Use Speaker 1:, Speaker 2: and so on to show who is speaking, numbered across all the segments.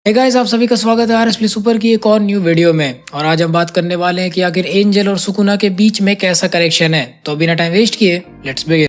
Speaker 1: Hey guys, आप सभी का स्वागत है आरएस प्ले सुपर की एक और न्यू वीडियो में। और आज हम बात करने वाले हैं कि आखिर एंजल और सुकुना के बीच में कैसा कनेक्शन है। तो बिना टाइम वेस्ट किए लेट्स बिगिन।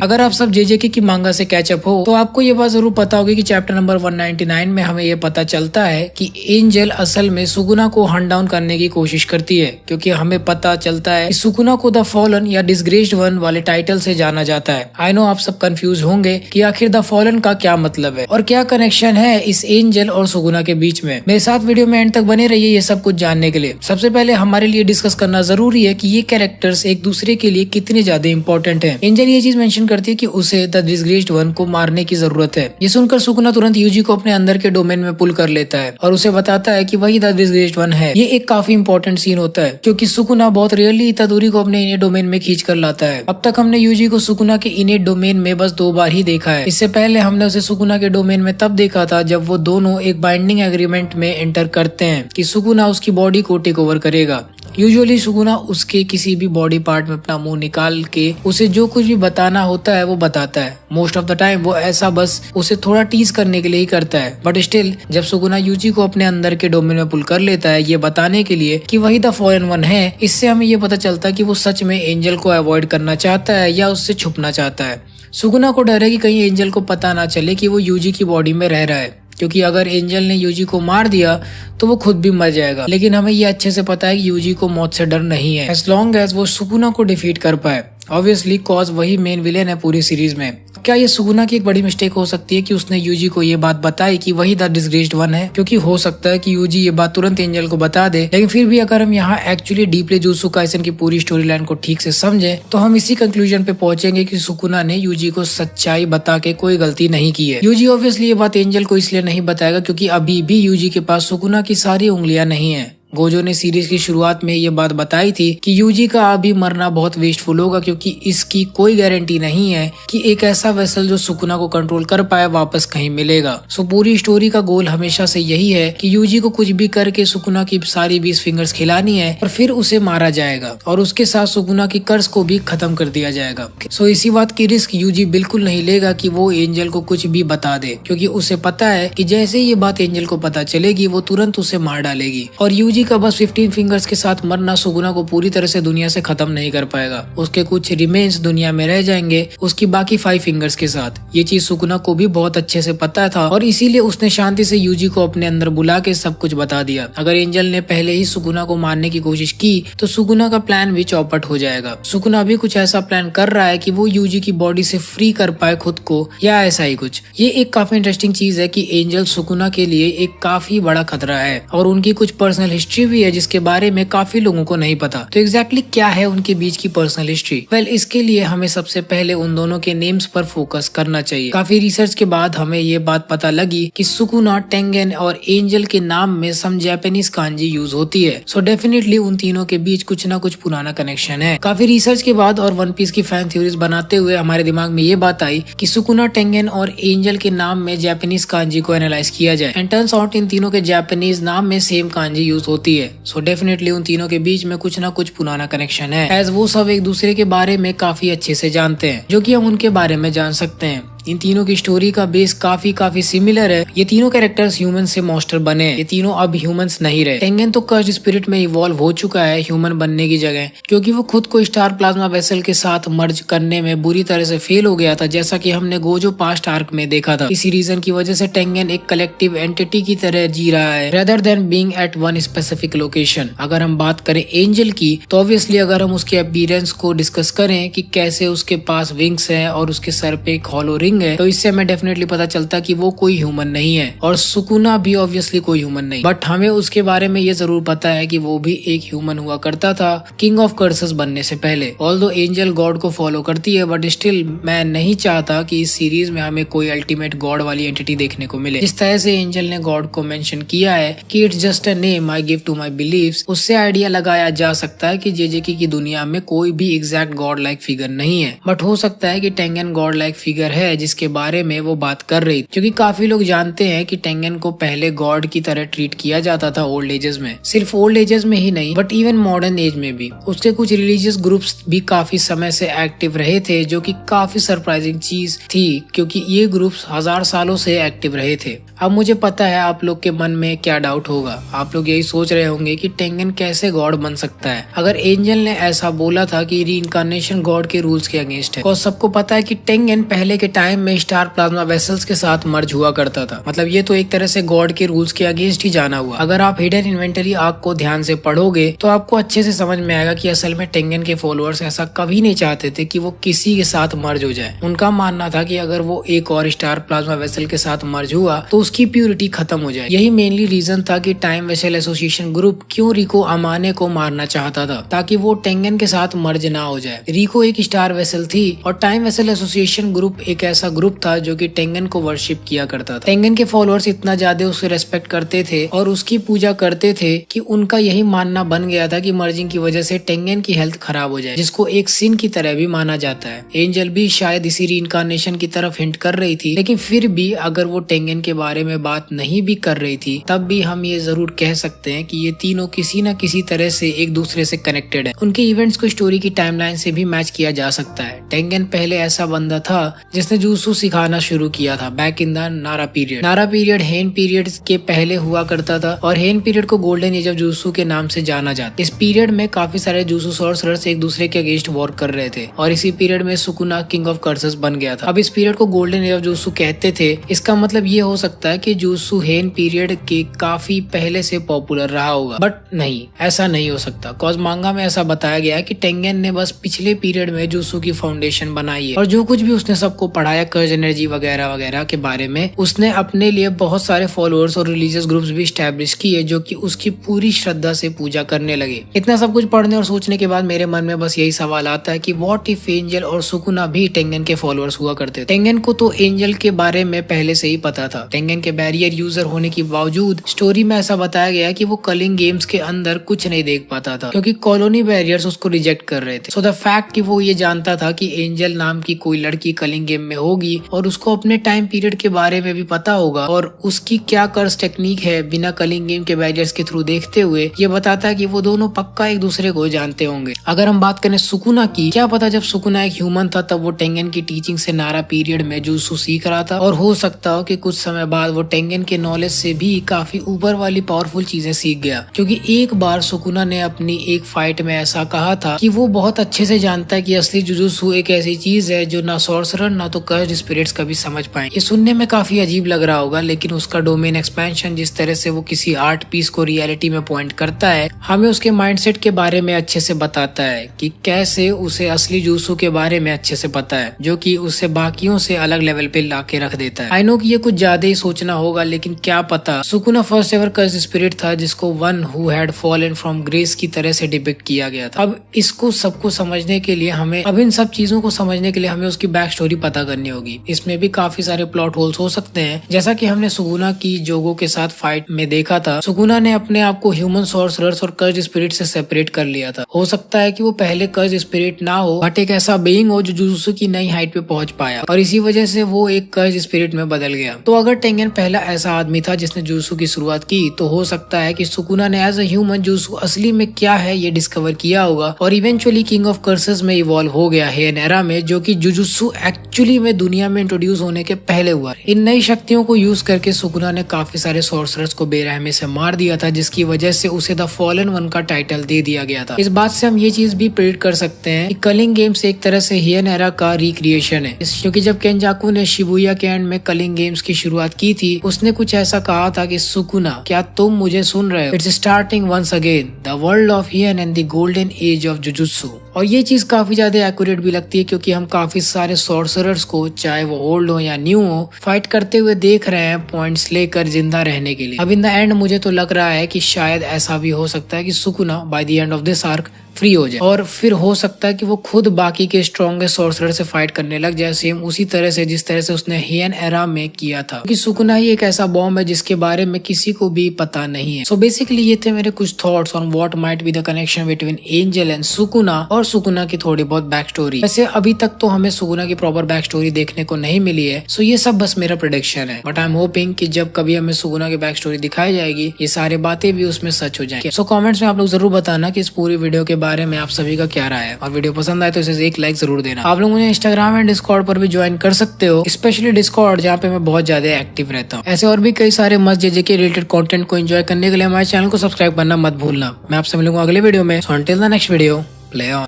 Speaker 1: अगर आप सब जेजेके की मांगा से कैचअप हो तो आपको ये बात जरूर पता होगी कि चैप्टर नंबर 199 में हमें ये पता चलता है कि एंजल असल में सुकुना को हंट डाउन करने की कोशिश करती है, क्योंकि हमें पता चलता है कि सुकुना को द फॉलन या डिसग्रेस्ड वन वाले टाइटल से जाना जाता है। आई नो आप सब कंफ्यूज होंगे कि आखिर द फॉलन का क्या मतलब है और क्या कनेक्शन है इस एंजल और सुकुना के बीच में। मेरे साथ वीडियो में एंड तक बने रहिए ये सब कुछ जानने के लिए। सबसे पहले हमारे लिए डिस्कस करना जरूरी है कि ये कैरेक्टर्स एक दूसरे के लिए कितने ज्यादा इंपॉर्टेंट है। एंजल ये चीज मेंशन करती है कि उसे द डिसग्रेस्ड वन को मारने की जरूरत है। ये सुनकर सुकुना तुरंत यूजी को अपने अंदर के डोमेन में पुल कर लेता है और उसे बताता है कि वही द डिसग्रेस्ड वन है। ये एक काफी इंपॉर्टेंट सीन होता है क्योंकि सुकुना बहुत रियरली इतादुरी को अपने इने डोमेन में खींच कर लाता है। अब तक हमने यूजी को सुकुना के इने डोमेन में बस 2 बार ही देखा है। इससे पहले हमने उसे सुकुना के डोमेन में तब देखा था जब वो दोनों एक बाइंडिंग एग्रीमेंट में एंटर करते हैं कि सुकुना उसकी बॉडी को टेक ओवर करेगा। यूजुअली सुकुना उसके किसी भी बॉडी पार्ट में अपना मुंह निकाल के उसे जो कुछ भी बताना होता है वो बताता है। मोस्ट ऑफ द टाइम वो ऐसा बस उसे थोड़ा टीज करने के लिए ही करता है, बट स्टिल जब सुकुना यूजी को अपने अंदर के डोमेन में पुल कर लेता है ये बताने के लिए कि वही द फॉलन वन है, इससे हमें ये पता चलता है कि वो सच में एंजल को अवॉइड करना चाहता है या उससे छुपना चाहता है। सुकुना को डर है कि कहीं एंजल को पता ना चले कि वो यूजी की बॉडी में रह रहा है, क्योंकि अगर एंजल ने यूजी को मार दिया तो वो खुद भी मर जाएगा। लेकिन हमें ये अच्छे से पता है कि यूजी को मौत से डर नहीं है, एज लॉन्ग एज वो सुकुना को डिफीट कर पाए। ऑब्वियसली कॉज वही मेन विलेन है पूरी सीरीज में। क्या ये सुकुना की एक बड़ी मिस्टेक हो सकती है कि उसने यूजी को ये बात बताई कि वही द डिसग्रेस्ड वन है? क्योंकि हो सकता है कि यूजी ये बात तुरंत एंजल को बता दे, लेकिन फिर भी अगर हम यहाँ एक्चुअली डीपली जुत्सु काइसेन की पूरी स्टोरी लाइन को ठीक से समझे तो हम इसी कंक्लूजन पे पहुंचेंगे कि सुकुना ने यूजी को सच्चाई बता के कोई गलती नहीं की है। यूजी ऑब्वियसली ये बात एंजल को इसलिए नहीं बताएगा क्योंकि अभी भी यूजी के पास सुकुना की सारी उंगलियां नहीं है। गोजो ने सीरीज की शुरुआत में ये बात बताई थी कि यूजी का अभी मरना बहुत वेस्टफुल होगा, क्योंकि इसकी कोई गारंटी नहीं है कि एक ऐसा वेसल जो सुकुना को कंट्रोल कर पाए वापस कहीं मिलेगा। सो पूरी स्टोरी का गोल हमेशा से यही है कि यूजी को कुछ भी करके सुकुना की सारी 20 फिंगर्स खिलानी है और फिर उसे मारा जाएगा और उसके साथ सुकुना की कर्ज को भी खत्म कर दिया जाएगा। सो इसी बात की रिस्क यूजी बिल्कुल नहीं लेगा कि वो एंजल को कुछ भी बता दे, क्योंकि उसे पता है कि जैसे ही ये बात एंजल को पता चलेगी वो तुरंत उसे मार डालेगी। और यूजी का बस 15 फिंगर्स के साथ मरना सुकुना को पूरी तरह से दुनिया से खत्म नहीं कर पाएगा। उसके कुछ रिमेन्स दुनिया में रह जाएंगे उसकी बाकी 5 फिंगर्स के साथ। ये चीज सुकुना को भी बहुत अच्छे से पता था और इसीलिए उसने शांति से यूजी को अपने अंदर बुला के सब कुछ बता दिया। अगर एंजल ने पहले ही सुकुना को मारने की कोशिश की तो सुकुना का प्लान भी चौपट हो जाएगा। सुकुना भी कुछ ऐसा प्लान कर रहा है कि वो यूजी की बॉडी से फ्री कर पाए खुद को, या ऐसा ही कुछ। ये एक काफी इंटरेस्टिंग चीज है कि एंजल सुकुना के लिए एक काफी बड़ा खतरा है और उनकी कुछ पर्सनल हिस्ट्री भी है जिसके बारे में काफी लोगों को नहीं पता। तो एग्जैक्टली क्या है उनके बीच की पर्सनल हिस्ट्री? वेल, इसके लिए हमें सबसे पहले उन दोनों के नेम्स पर फोकस करना चाहिए। काफी रिसर्च के बाद हमें ये बात पता लगी कि सुकुना, टेंगेन और एंजल के नाम में सम जापानीज कांजी यूज होती है। सो डेफिनेटली उन तीनों के बीच कुछ ना कुछ पुराना कनेक्शन है। काफी रिसर्च के बाद और वन पीस की फैन थ्योरीज बनाते हुए हमारे दिमाग में ये बात आई कि सुकुना, टेंगेन और एंजल के नाम में जापानीज कांजी को एनालाइज किया जाए एंड टर्न्स आउट इन तीनों के जापानीज नाम में सेम कांजी यूज होती है। सो डेफिनेटली उन तीनों के बीच में कुछ ना कुछ पुराना कनेक्शन है, एज वो सब एक दूसरे के बारे में काफी अच्छे से जानते हैं, जो कि हम उनके बारे में जान सकते हैं। इन तीनों की स्टोरी का बेस काफी सिमिलर है। ये तीनों कैरेक्टर्स ह्यूमन से मॉन्स्टर बने, ये तीनों अब ह्यूमंस नहीं रहे। टेंगेन तो कर्स्ड स्पिरिट में इवॉल्व हो चुका है ह्यूमन बनने की जगह, क्योंकि वो खुद को स्टार प्लाज्मा वेसल के साथ मर्ज करने में बुरी तरह से फेल हो गया था, जैसा कि हमने गोजो पास्ट आर्क में देखा था। इसी रीजन की वजह से टेंगेन एक कलेक्टिव एंटिटी की तरह जी रहा है rather than being at one specific location. अगर हम बात करें एंजल की तो ऑब्वियसली अगर हम उसके अपीयरेंस को डिस्कस करें कि कैसे उसके पास विंग्स है और उसके सर पे एक हॉलो रिंग है, तो इससे हमें डेफिनेटली पता चलता कि वो कोई ह्यूमन नहीं है और सुकुना भी ऑब्वियसली कोई ह्यूमन नहीं। बट हमें उसके बारे में ये जरूर पता है कि वो भी एक ह्यूमन हुआ करता था किंग ऑफ कर्सेस बनने से पहले। ऑल्दो एंजल गॉड को फॉलो करती है, बट स्टिल मैं नहीं चाहता कि इस सीरीज में हमें कोई अल्टीमेट गॉड वाली एंटिटी देखने को मिले। जिस तरह से एंजल ने गॉड को मेंशन किया है कि it's just a name I give to my beliefs, उससे आइडिया लगाया जा सकता है कि जेजेके की दुनिया में कोई भी एग्जैक्ट गॉड लाइक फिगर नहीं है, बट हो सकता है कि टेंगेन गॉड लाइक फिगर है जिसके बारे में वो बात कर रही, क्योंकि काफी लोग जानते हैं कि टेंगन को पहले गॉड की तरह ट्रीट किया जाता था ओल्ड एजेस में। सिर्फ ओल्ड एजेस में ही नहीं बट इवन मॉडर्न एज में भी उसके कुछ रिलीजियस ग्रुप्स भी काफी समय से एक्टिव रहे थे, जो कि काफी सरप्राइजिंग चीज थी क्योंकि ये ग्रुप्स 1000 सालों से एक्टिव रहे थे। अब मुझे पता है आप लोग के मन में क्या डाउट होगा, आप लोग यही सोच रहे होंगे कि टेंगन कैसे गॉड बन सकता है अगर एंजल ने ऐसा बोला था कि रीइंकार्नेशन गॉड के रूल्स के अगेंस्ट है। और सबको पता है कि टेंगन पहले के टाइम में स्टार प्लाज्मा वेसल्स के साथ मर्ज हुआ करता था, मतलब ये तो एक तरह से गॉड के रूल्स के अगेंस्ट ही जाना हुआ। अगर आप हिडन इन्वेंटरी आर्क को ध्यान से पढ़ोगे तो आपको अच्छे से समझ में आएगा कि असल में टेंगन के फॉलोअर्स ऐसा कभी नहीं चाहते थे कि वो किसी के साथ मर्ज हो जाए। उनका मानना था कि अगर वो एक और स्टार प्लाज्मा वेसल के साथ मर्ज हुआ तो उसकी प्यूरिटी खत्म हो जाए। यही मेनली रीजन था कि टाइम वेसल एसोसिएशन ग्रुप क्यों रिको अमाने को मारना चाहता था, ताकि वो टेंगन के साथ मर्ज ना हो जाए। रिको एक स्टार वेसल थी और टाइम वेसल एसोसिएशन ग्रुप एक ऐसा ग्रुप था जो कि टेंगन को वर्शिप किया करता था। टेंगन के फॉलोअर्स इतना ज्यादा उसे रेस्पेक्ट करते थे और उसकी पूजा करते थे कि उनका यही मानना बन गया था कि मर्जिंग की वजह से टेंगन की हेल्थ खराब हो जाए, जिसको एक सिन की तरह भी माना जाता है। एंजल भी शायद इसी रीइंकार्नेशन की तरफ हिंट कर रही थी, लेकिन फिर भी अगर वो टेंगन के बारे में बात नहीं भी कर रही थी तब भी हम ये जरूर कह सकते हैं कि ये तीनों किसी न किसी तरह से एक दूसरे से कनेक्टेड है। उनके इवेंट्स को स्टोरी की टाइमलाइन से भी मैच किया जा सकता है। टेंगन पहले ऐसा बंदा था जिसने जुत्सु सिखाना शुरू किया था बैक इन द नारा पीरियड। नारा पीरियड हेन पीरियड के पहले हुआ करता था और हेन पीरियड को गोल्डन एज ऑफ जुत्सु के नाम से जाना जाता। इस पीरियड में काफी सारे जुत्सु सॉर्सरर्स एक दूसरे के अगेंस्ट वॉर कर रहे थे और इसी पीरियड में सुकुना किंग ऑफ कर्सेस बन गया था। अब इस पीरियड को गोल्डन एज ऑफ जुत्सु कहते थे। इसका मतलब ये हो सकता है कि जुत्सु हेन पीरियड के काफी पहले से पॉपुलर रहा होगा, बट नहीं, ऐसा नहीं हो सकता। कॉज मांगा में ऐसा बताया गया है कि टेंगन ने बस पिछले पीरियड में जुत्सु की फाउंडेशन बनाई है और जो कुछ भी उसने सबको पढ़ाया कर्ज एनर्जी वगैरह वगैरह के बारे में, उसने अपने लिए बहुत सारे फॉलोअर्स और रिलीजियस ग्रुप्स भी स्टैब्लिश किए जो कि उसकी पूरी श्रद्धा से पूजा करने लगे। इतना सब कुछ पढ़ने और सोचने के बाद मेरे मन में बस यही सवाल आता है कि व्हाट इफ एंजल और सुकुना भी टेंगन के फॉलोअर्स हुआ करते थे। टेंगन को तो एंजल के बारे में पहले से ही पता था। टेंगन के बैरियर यूजर होने के बावजूद स्टोरी में ऐसा बताया गया कि वो कलिंग गेम्स के अंदर कुछ नहीं देख पाता था क्योंकि कॉलोनी बैरियर्स उसको रिजेक्ट कर रहे थे। सो द फैक्ट कि वो ये जानता था कि एंजल नाम की कोई लड़की कलिंग गेम में होगी और उसको अपने टाइम पीरियड के बारे में भी पता होगा और उसकी क्या कर्स टेक्निक है बिना कलिंग गेम के बैरियर्स के थ्रू देखते हुए, ये बताता है कि वो दोनों पक्का एक दूसरे को जानते होंगे। अगर हम बात करें सुकुना की, क्या पता जब सुकुना एक ह्यूमन था तब वो टेंगन की टीचिंग से नारा पीरियड में जुत्सु सीख रहा था और हो सकता हो कि कुछ समय बाद वो टेंगन के नॉलेज से भी काफी ऊपर वाली पावरफुल चीजें सीख गया, क्योंकि एक बार सुकुना ने अपनी एक फाइट में ऐसा कहा था कि वो बहुत अच्छे से जानता है कि असली जुजुत्सु एक ऐसी चीज है जो ना सॉर्सरर ना तो कर्स्ड स्पिरिट्स कभी समझ पाए। ये सुनने में काफी अजीब लग रहा होगा, लेकिन उसका डोमेन एक्सपेंशन जिस तरह से वो किसी आर्ट पीस को रियलिटी में पॉइंट करता है, हमें उसके माइंडसेट के बारे में अच्छे से बताता है कि कैसे उसे असली जुजुत्सु के बारे में अच्छे से पता है, जो कि उसे बाकियों से अलग लेवल पे लाके रख देता है। आई नो कि ये कुछ ज्यादा ही सोचना होगा, लेकिन क्या पता Sukuna first ever cursed spirit था जिसको one who had fallen from grace की तरह से डिपिक्ट किया गया था। अब इसको सबको समझने के लिए हमें, अब इन सब चीजों को समझने के लिए हमें उसकी बैक स्टोरी पता करनी होगी। इसमें भी काफी सारे प्लॉट होल्स हो सकते हैं, जैसा कि हमने सुकुना की जोगो के साथ फाइट में देखा था। सुकुना ने अपने आप को ह्यूमन सॉर्सरर्स और कर्स्ड स्पिरिट से सेपरेट कर लिया था। हो सकता है कि वो पहले कर्स्ड स्पिरिट ना हो बट एक ऐसा बीइंग हो जो जुजुत्सु की नई हाइट पे पहुंच पाया और इसी वजह से वो एक कर्स्ड स्पिरिट में बदल गया। तो अगर टेंगन पहला ऐसा आदमी था जिसने जुजुत्सु की शुरुआत की, तो हो सकता है कि सुकुना ने एज अ ह्यूमन जुजुत्सु असली में क्या है ये डिस्कवर किया होगा और इवेंचुअली किंग ऑफ कर्सेस में इवॉल्व हो गया हेन एरा में, जो कि जुजुत्सु एक्चुअली में दुनिया में इंट्रोड्यूस होने के पहले हुआ। इन नई शक्तियों को यूज करके सुकुना ने काफी सारे सॉर्सरर्स को बेरहमी से मार दिया था, जिसकी वजह से उसे द फॉलन वन का टाइटल दे दिया गया था। इस बात से हम ये चीज भी प्रेडिक्ट कर सकते हैं कि कलिंग गेम्स एक तरह से हेन एरा का रिक्रिएशन है, क्योंकि जब केंजाकू ने शिबुया के एंड में कलिंग गेम्स की शुरुआत की थी, उसने कुछ ऐसा कहा था कि सुकुना, क्या तुम मुझे सुन रहे हो? It's starting once again, the world of Heian and the golden age of jujutsu. और ये चीज काफी ज्यादा एक्यूरेट भी लगती है, क्योंकि हम काफी सारे सॉर्सरर्स को, चाहे वो ओल्ड हो या न्यू हो, फाइट करते हुए देख रहे हैं पॉइंट्स लेकर जिंदा रहने के लिए। अब इन द एंड मुझे तो लग रहा है कि शायद ऐसा भी हो सकता है कि Sukuna by the end of this arc free हो जाए और फिर हो सकता है कि वो खुद बाकी के स्ट्रॉन्गेस्ट सॉर्सरर से फाइट करने लग जाए, सेम उसी तरह से जिस तरह से उसने हियन एरा में किया था। क्योंकि सुकुना ही एक ऐसा बॉम्ब है जिसके बारे में किसी को भी पता नहीं है। सो बेसिकली ये थे मेरे कुछ thoughts on what might be the connection between Angel and Sukuna और सुकुना की थोड़ी बहुत बैक स्टोरी। वैसे अभी तक तो हमें सुकुना की प्रॉपर बैक स्टोरी देखने को नहीं मिली है, सो ये सब बस मेरा प्रेडिक्शन है। बट आई एम होपिंग कि जब कभी हमें सुकुना की बैक स्टोरी दिखाई जाएगी ये सारी बातें भी उसमें सच हो जाएंगी। सो कमेंट्स में आप लोग जरूर बताना कि इस पूरी वीडियो के बारे में आप सभी का क्या राय है, और वीडियो पसंद आए तो इसे एक लाइक जरूर देना। आप लोग मुझे इंस्टाग्राम एंड डिस्कॉर्ड पर भी ज्वाइन कर सकते हो, स्पेशली डिस्कॉर्ड जहाँ पे मैं बहुत ज्यादा एक्टिव रहता हूँ। ऐसे और भी कई सारे मस्त जेजे के रिलेटेड कंटेंट को एंजॉय करने के लिए हमारे चैनल को सब्सक्राइब करना मत भूलना। मैं आपसे मिलूंगा अगले वीडियो में। So until the next video, play on.